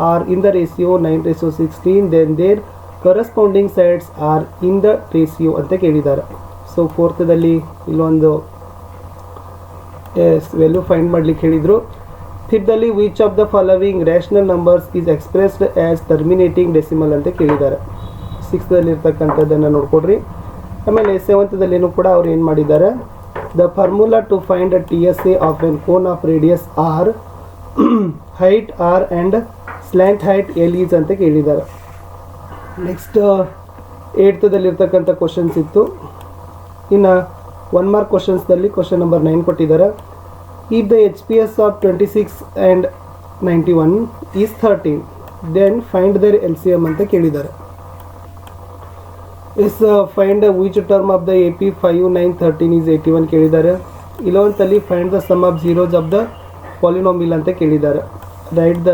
are in the ratio 9:16, then their corresponding sides are in the ratio ಅಂತ ಕೇಳಿದ್ದಾರೆ. So ಫೋರ್ತದಲ್ಲಿ ಇಲ್ಲೊಂದು value find ಮಾಡ್ಲಿಕ್ಕೆ ಹೇಳಿದರು. ಫಿಫ್ತಲ್ಲಿ which of the following rational numbers is expressed as terminating decimal ಅಂತ ಕೇಳಿದ್ದಾರೆ. ಸಿಕ್ಸ್ದಲ್ಲಿ ಇರ್ತಕ್ಕಂಥದ್ದನ್ನು ನೋಡ್ಕೊಡ್ರಿ. ಆಮೇಲೆ ಸೆವೆಂತದಲ್ಲಿನೂ ಕೂಡ ಅವ್ರು ಏನು ಮಾಡಿದ್ದಾರೆ, the formula to find a TSA of an cone of radius r, height r and slant height l is ಅಂತ ಕೇಳಿದ್ದಾರೆ. ನೆಕ್ಸ್ಟ್ ಏಯ್ತದಲ್ಲಿರ್ತಕ್ಕಂಥ ಕ್ವಶನ್ಸ್ ಇತ್ತು. ಇನ್ನು 1 ಮಾರ್ಕ್ ಕ್ವಶನ್ಸ್ದಲ್ಲಿ ಕ್ವಶನ್ ನಂಬರ್ 9 ಕೊಟ್ಟಿದ್ದಾರೆ. If the HPS of 26 and 91 is 13, then find their LCM ಅಂತ ಕೇಳಿದ್ದಾರೆ. Is find which term of the AP 5, 9, 13 is 81 ಕೇಳಿದ್ದಾರೆ. 11ತಲ್ಲಿ find the sum of zeroes of the polynomial ಅಂತ ಕೇಳಿದ್ದಾರೆ. Write the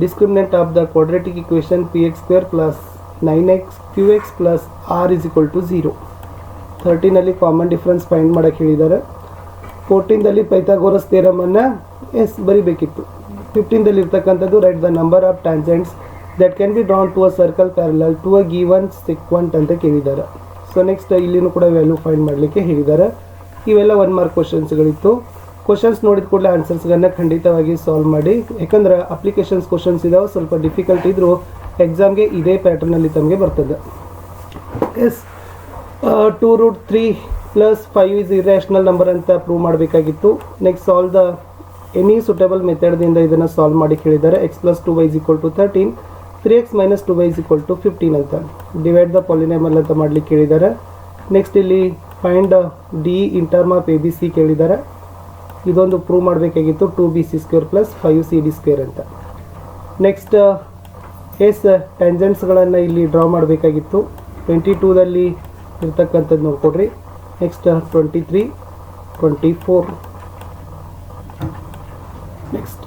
discriminant of the quadratic equation px² plus 9x qx plus r is equal to 0. 13ನಲ್ಲಿ common difference find ಮಾಡೋಕ್ಕೆ ಹೇಳಿದ್ದಾರೆ. 14ದಲ್ಲಿ Pythagoras ಥಿಯರಮನ್ನು ಬರಿಬೇಕಿತ್ತು. 15ದಲ್ಲಿ ಇರ್ತಕ್ಕಂಥದ್ದು write the number of tangents that can be drawn to a circle parallel to a given secant ಅಂತ ಕೇಳಿದ್ದಾರೆ. So next ಇಲ್ಲಿನೂ ಕೂಡ ವ್ಯಾಲ್ಯೂ ಫೈಂಡ್ ಮಾಡಲಿಕ್ಕೆ ಹೇಳಿದ್ದಾರೆ. ಇವೆಲ್ಲ 1 ಮಾರ್ಕ್ ಕ್ವಶನ್ಸ್ಗಳಿತ್ತು. ಕ್ವಶನ್ಸ್ ನೋಡಿದ ಕೂಡಲೇ ಆನ್ಸರ್ಸ್ಗಳನ್ನ ಖಂಡಿತವಾಗಿ ಸಾಲ್ವ್ ಮಾಡಿ. ಯಾಕಂದ್ರೆ ಅಪ್ಲಿಕೇಶನ್ಸ್ ಕ್ವಶನ್ಸ್ ಇದಾವೆ, ಸ್ವಲ್ಪ ಡಿಫಿಕಲ್ಟ್ ಇದ್ದರೂ ಎಕ್ಸಾಮ್ಗೆ ಇದೇ ಪ್ಯಾಟರ್ನಲ್ಲಿ ತಮಗೆ ಬರ್ತದೆ. ಎಸ್ 2√3 + 5 ಈಸ್ ಇರ್ಯಾಷನಲ್ ನಂಬರ್ ಅಂತ ಪ್ರೂವ್ ಮಾಡಬೇಕಾಗಿತ್ತು. Next solve the any suitable ಮೆಥಡ್ದಿಂದ ಇದನ್ನು ಸಾಲ್ವ್ ಮಾಡಿ ಕೇಳಿದ್ದಾರೆ. x + 2y = 13, 3x - 2y = 15 ಅಂತ. ಡಿವೈಡ್ ದ ಪಾಲಿನಾಮಿಯಲ್ ಅಂತ ಮಾಡಲಿಕ್ಕೆ ಕೇಳಿದ್ದಾರೆ. ನೆಕ್ಸ್ಟ್ ಇಲ್ಲಿ find D in term of ABC ಕೇಳಿದ್ದಾರೆ. ಇದೊಂದು ಪ್ರೂವ್ ಮಾಡಬೇಕಾಗಿತ್ತು, 2bc² + 5cd² ಅಂತ. ನೆಕ್ಸ್ಟ್ ಟ್ಯಾಂಜೆಂಟ್ಸ್ಗಳನ್ನು ಇಲ್ಲಿ ಡ್ರಾ ಮಾಡಬೇಕಾಗಿತ್ತು. 22ದಲ್ಲಿ ಇರ್ತಕ್ಕಂಥದ್ದು ನೋಡ್ಕೊಡ್ರಿ. ನೆಕ್ಸ್ಟ್ 23, 24, ನೆಕ್ಸ್ಟ್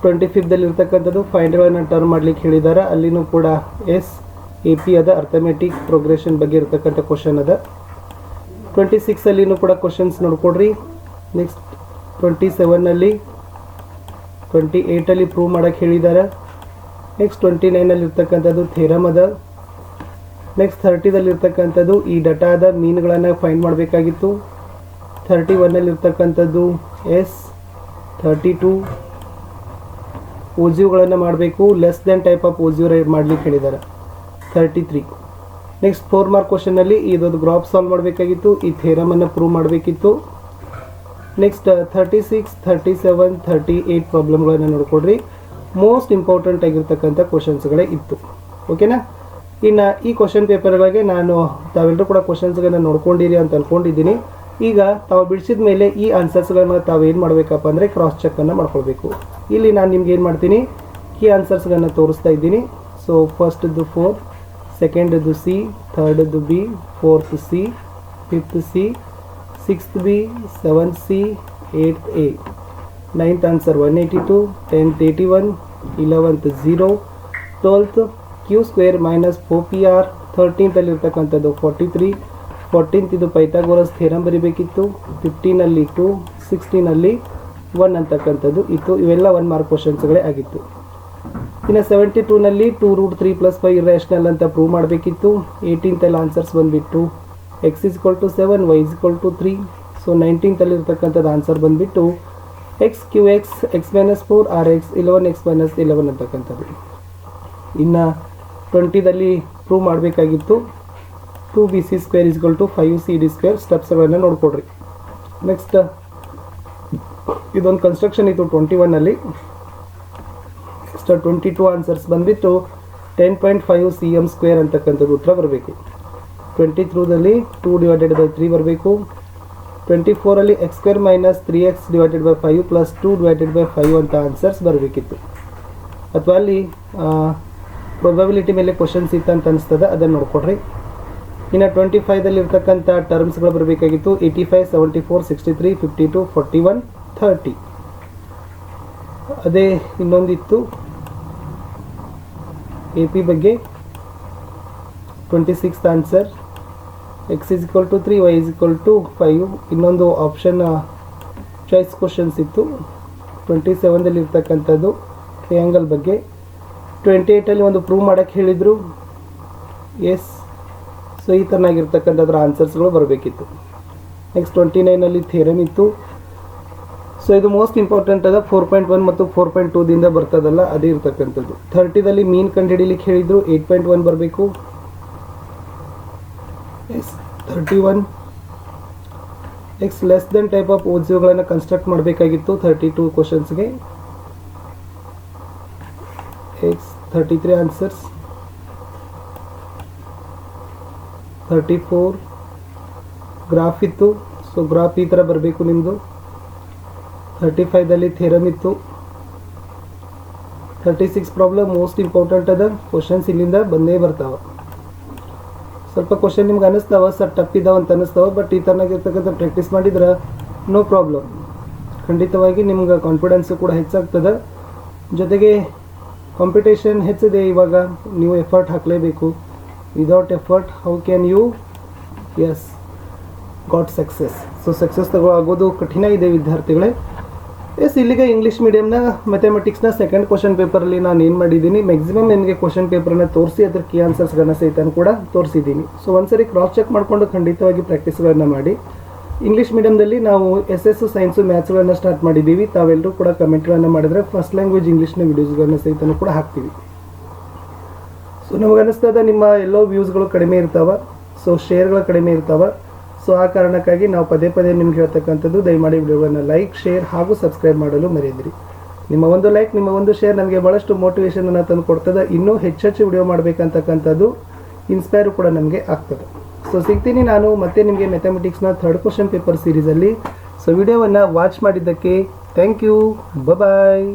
25ದಲ್ಲಿ ಇರ್ತಕ್ಕಂಥದ್ದು ಫೈಂಡ್ಗಳನ್ನು ಟರ್ಮ್ ಮಾಡಲಿಕ್ಕೆ ಹೇಳಿದ್ದಾರೆ. ಅಲ್ಲಿನೂ ಕೂಡ AP ಅದ, ಅರ್ಥಮೆಟಿಕ್ ಪ್ರೋಗ್ರೆಷನ್ ಬಗ್ಗೆ ಇರ್ತಕ್ಕಂಥ ಕ್ವಶನ್ ಅದ. 26ಅಲ್ಲಿನೂ ಕೂಡ ಕ್ವಶನ್ಸ್ ನೋಡ್ಕೊಡ್ರಿ. ನೆಕ್ಸ್ಟ್ 27ನಲ್ಲಿ 28ಅಲ್ಲಿ ಪ್ರೂವ್ ಮಾಡೋಕ್ಕೆ ಹೇಳಿದ್ದಾರೆ. ನೆಕ್ಸ್ಟ್ 29ನಲ್ಲಿ ಇರ್ತಕ್ಕಂಥದ್ದು ಥಿಯರಮ್ ಅದ. ನೆಕ್ಸ್ಟ್ 30ದಲ್ಲಿ ಇರ್ತಕ್ಕಂಥದ್ದು ಈ ಡಟಾದ ಮೀನ್ಗಳನ್ನು ಫೈಂಡ್ ಮಾಡಬೇಕಾಗಿತ್ತು. 31ನಲ್ಲಿ ಇರ್ತಕ್ಕಂಥದ್ದು 32 ಓಜಿವ್ಗಳನ್ನು ಮಾಡಬೇಕು. Less than type of ogive ಮಾಡಲಿಕ್ಕೆ ಹೇಳಿದ್ದಾರೆ. 33 ನೆಕ್ಸ್ಟ್ 4 ಮಾರ್ಕ್ ಕ್ವಶನ್ನಲ್ಲಿ ಇದೊಂದು ಗ್ರಾಫ್ ಸಾಲ್ವ್ ಮಾಡಬೇಕಾಗಿತ್ತು. ಈ ಥಿಯರಮನ್ನು ಪ್ರೂವ್ ಮಾಡಬೇಕಿತ್ತು. ನೆಕ್ಸ್ಟ್ 36, 37, 38 ಪ್ರಾಬ್ಲಮ್ಗಳನ್ನು ನೋಡ್ಕೊಡ್ರಿ. ಮೋಸ್ಟ್ ಇಂಪಾರ್ಟೆಂಟ್ ಆಗಿರ್ತಕ್ಕಂಥ ಕ್ವಶನ್ಸ್ಗಳೇ ಇತ್ತು. ಓಕೆನಾ. ಇನ್ನು ಈ ಕ್ವಶನ್ ಪೇಪರ್ಗಳಿಗೆ ನಾನು ತಾವೆಲ್ಲರೂ ಕೂಡ ಕ್ವಶನ್ಸ್ಗಳನ್ನ ನೋಡ್ಕೊಂಡಿರಿ ಅಂತ ಅಂದ್ಕೊಂಡಿದ್ದೀನಿ. ಈಗ ತಾವು ಬಿಡಿಸಿದ ಮೇಲೆ ಈ ಆನ್ಸರ್ಸ್ಗಳನ್ನ ತಾವೇನು ಮಾಡಬೇಕಪ್ಪ ಅಂದರೆ ಕ್ರಾಸ್ ಚೆಕ್ಕನ್ನು ಮಾಡ್ಕೊಳ್ಬೇಕು. ಇಲ್ಲಿ ನಾನು ನಿಮ್ಗೆ ಏನು ಮಾಡ್ತೀನಿ, ಈ ಆನ್ಸರ್ಸ್ಗಳನ್ನ ತೋರಿಸ್ತಾ ಇದ್ದೀನಿ. ಸೊ ಫಸ್ಟ್ದು 4, ಸೆಕೆಂಡ್ದು C, ಥರ್ಡ್ದು B, fourth C, fifth C, sixth B, seventh C, eighth A. 9th answer 182, 10th 81, 11th 0, 12th Q² - 4PR, 13th ಇರ್ತಕ್ಕಂಥದ್ದು 43, 14th ಇದು ಪೈಥಾಗೋರಸ್ ಥಿಯರಮ್ ಬರಿಬೇಕಿತ್ತು. 15ನಲ್ಲಿ 2, 16ನಲ್ಲಿ 1 ಅಂತಕ್ಕಂಥದ್ದು ಇತ್ತು. ಇವೆಲ್ಲ 1 ಮಾರ್ಕ್ ಕ್ವಶನ್ಸ್ಗಳೇ ಆಗಿತ್ತು. ಇನ್ನು 72ನಲ್ಲಿ 2√3 + 5 ಇರ್ಯಾಷನಲ್ ಅಂತ ಪ್ರೂವ್ ಮಾಡಬೇಕಿತ್ತು. 18th ಆನ್ಸರ್ಸ್ ಬಂದುಬಿಟ್ಟು x = 7, y = 3. ಸೊ 19th ಇರ್ತಕ್ಕಂಥದ್ದು ಆನ್ಸರ್ ಬಂದುಬಿಟ್ಟು x qx, x - 4, rx, 11x - 11 ಅಂತಕ್ಕಂಥದ್ದು. ಇನ್ನು 20ದಲ್ಲಿ ಪ್ರೂವ್ ಮಾಡಬೇಕಾಗಿತ್ತು 2bc² = 5cd². ಸ್ಟೆಪ್ಸ್ಗಳನ್ನು ನೋಡ್ಕೊಡ್ರಿ. ನೆಕ್ಸ್ಟ್ ಇದೊಂದು ಕನ್ಸ್ಟ್ರಕ್ಷನ್ ಇತ್ತು 21ನಲ್ಲಿ. ನೆಕ್ಸ್ಟ್ 22 ಆನ್ಸರ್ಸ್ ಬಂದುಬಿಟ್ಟು 10.5 cm² ಅಂತಕ್ಕಂಥದ್ದು ಉತ್ತರ ಬರಬೇಕು. 23ದಲ್ಲಿ 2/3 ಬರಬೇಕು. 24ಅಲ್ಲಿ x² - 3x / 5 + 2/5 ಅಂತ ಆನ್ಸರ್ಸ್ ಬರಬೇಕಿತ್ತು. ಅಥವಾ ಅಲ್ಲಿ ಪ್ರೊಬಬಿಲಿಟಿ ಮೇಲೆ ಕ್ವಶನ್ಸ್ ಇತ್ತು ಅಂತ ಅನಿಸ್ತದೆ, ಅದನ್ನು ನೋಡ್ಕೊಡ್ರಿ. ಇನ್ನು 25ದಲ್ಲಿ ಇರ್ತಕ್ಕಂಥ ಟರ್ಮ್ಸ್ಗಳು ಬರಬೇಕಾಗಿತ್ತು. 85, 74, 63, 52, 41, 30. ಅದೇ ಇನ್ನೊಂದಿತ್ತು AP ಬಗ್ಗೆ. 26th answer x = 3, y = 5. ಇನ್ನೊಂದು ಆಪ್ಷನ್ ಚಾಯ್ಸ್ ಕ್ವಶನ್ಸ್ ಇತ್ತು. 27ದಲ್ಲಿ ಇರ್ತಕ್ಕಂಥದ್ದು ಟ್ರಯಾಂಗಲ್ ಬಗ್ಗೆ. 28 ಒಂದು ಪ್ರೂವ್ ಮಾಡೋಕ್ಕೆ ಹೇಳಿದರು. ಎಸ್, ಸೊ ಈ ಥರನಾಗಿರ್ತಕ್ಕಂಥದ್ರ ಆನ್ಸರ್ಸ್ಗಳು ಬರಬೇಕಿತ್ತು. ನೆಕ್ಸ್ಟ್ 29 ಥಿಯರಮ್ ಇತ್ತು. ಸೊ ಇದು ಮೋಸ್ಟ್ ಇಂಪಾರ್ಟೆಂಟ್ ಅದ. 4.1 ಮತ್ತು 4.2 ದಿಂದ ಬರ್ತದಲ್ಲ, ಅದೇ ಇರ್ತಕ್ಕಂಥದ್ದು. 30 ಮೀನ್ ಕಂಡುಹಿಡಿಲಿಕ್ಕೆ ಹೇಳಿದ್ರು. 8.1 ಬರಬೇಕು. Yes, 31. Next less than type of ಓಜಿಯೋಗಳನ್ನು ಕನ್ಸ್ಟ್ರಕ್ಟ್ ಮಾಡಬೇಕಾಗಿತ್ತು 32 ಕ್ವಶನ್ಸ್ಗೆ. ಎಕ್ಸ್ 33 ಆನ್ಸರ್ಸ್. 34 ಗ್ರಾಫ್ ಇತ್ತು. ಸೊ ಗ್ರಾಫ್ ಈ ಥರ ಬರಬೇಕು ನಿಮ್ಮದು. 35 ಥಿಯರಮ್ ಇತ್ತು. 36 ಪ್ರಾಬ್ಲಮ್ ಮೋಸ್ಟ್ ಇಂಪಾರ್ಟೆಂಟ್ ಅದ. ಕ್ವಶನ್ಸ್ ಇಲ್ಲಿಂದ ಬಂದೇ ಬರ್ತಾವೆ. ಸ್ವಲ್ಪ ಕ್ವಶನ್ ನಿಮ್ಗೆ ಅನ್ನಿಸ್ತಾವ ಸರ್ ಟಫ್ ಇದಾವೆ ಅಂತ ಅನ್ನಿಸ್ತಾವೆ, ಬಟ್ ಈ ಥರನಾಗಿರ್ತಕ್ಕಂಥ ಪ್ರಾಕ್ಟೀಸ್ ಮಾಡಿದ್ರೆ ನೋ ಪ್ರಾಬ್ಲಮ್. ಖಂಡಿತವಾಗಿ ನಿಮ್ಗೆ ಕಾನ್ಫಿಡೆನ್ಸು ಕೂಡ ಹೆಚ್ಚಾಗ್ತದೆ. ಜೊತೆಗೆ ಕಾಂಪಿಟೇಷನ್ ಹೆಚ್ಚಿದೆ ಇವಾಗ, ನೀವು ಎಫರ್ಟ್ ಹಾಕಲೇಬೇಕು. Without effort how can you is got success. So success ಆಗೋದು ಕಠಿಣ ಇದೆ ವಿದ್ಯಾರ್ಥಿಗಳೇ. ಎಸ್, ಇಲ್ಲಿಗೆ ಇಂಗ್ಲೀಷ್ ಮೀಡಿಯಮ್ನ ಮ್ಯಾಥಮೆಟಿಕ್ಸ್ನ ಸೆಕೆಂಡ್ ಕ್ವಶನ್ ಪೇಪರಲ್ಲಿ ನಾನು ಏನು ಮಾಡಿದ್ದೀನಿ, ಮ್ಯಾಕ್ಸಿಮಮ್ ನಿಮಗೆ ಕ್ವಶನ್ ಪೇಪರನ್ನು ತೋರಿಸಿ ಅದರ ಕೀ ಆನ್ಸರ್ಸ್ಗಳನ್ನ ಸಹಿತ ಕೂಡ ತೋರಿಸಿದ್ದೀನಿ. ಸೊ ಒಂದ್ಸರಿ ಕ್ರಾಸ್ ಚೆಕ್ ಮಾಡಿಕೊಂಡು ಖಂಡಿತವಾಗಿ ಪ್ರಾಕ್ಟೀಸ್ಗಳನ್ನು ಮಾಡಿ. ಇಂಗ್ಲೀಷ್ ಮೀಡಿಯಮ್ದಲ್ಲಿ ನಾವು SS ಸೈನ್ಸು ಮ್ಯಾಥ್ಸ್ಗಳನ್ನು ಸ್ಟಾರ್ಟ್ ಮಾಡಿದ್ದೀವಿ. ತಾವೆಲ್ಲರೂ ಕೂಡ ಕಮೆಂಟ್ಗಳನ್ನು ಮಾಡಿದರೆ ಫಸ್ಟ್ ಲ್ಯಾಂಗ್ವೇಜ್ ಇಂಗ್ಲೀಷ್ನ ವೀಡಿಯೋಸ್ಗಳನ್ನ ಸಹಿತ ಕೂಡ ಹಾಕ್ತೀವಿ. ಸೊ ನಮಗೆ ಅನ್ನಿಸ್ತದ ನಿಮ್ಮ ಎಲ್ಲೋ ವ್ಯೂಸ್ಗಳು ಕಡಿಮೆ ಇರ್ತಾವೆ, ಸೊ ಶೇರ್ಗಳು ಕಡಿಮೆ ಇರ್ತಾವೆ. ಸೊ ಆ ಕಾರಣಕ್ಕಾಗಿ ನಾವು ಪದೇ ಪದೇ ನಿಮ್ಗೆ ಹೇಳ್ತಕ್ಕಂಥದ್ದು, ದಯಮಾಡಿ ವಿಡಿಯೋಗಳನ್ನು ಲೈಕ್, ಶೇರ್ ಹಾಗೂ ಸಬ್ಸ್ಕ್ರೈಬ್ ಮಾಡಲು ಮರೆಯದಿರಿ. ನಿಮ್ಮ ಒಂದು ಲೈಕ್, ನಿಮ್ಮ ಒಂದು ಶೇರ್ ನನಗೆ ಭಾಳಷ್ಟು ಮೋಟಿವೇಶನನ್ನು ತಂದು ಕೊಡ್ತದೆ. ಇನ್ನೂ ಹೆಚ್ಚೆಚ್ಚು ವಿಡಿಯೋ ಮಾಡಬೇಕಂತಕ್ಕಂಥದ್ದು ಇನ್ಸ್ಪೈರು ಕೂಡ ನಮಗೆ ಆಗ್ತದೆ. ಸೊ ಸಿಗ್ತೀನಿ ನಾನು ಮತ್ತೆ ನಿಮಗೆ ಮ್ಯಾಥಮೆಟಿಕ್ಸ್ನ ಥರ್ಡ್ ಕ್ವಶನ್ ಪೇಪರ್ ಸೀರೀಸಲ್ಲಿ. ಸೊ ವಿಡಿಯೋವನ್ನು ವಾಚ್ ಮಾಡಿದ್ದಕ್ಕೆ ಥ್ಯಾಂಕ್ ಯು. ಬಾಯ್.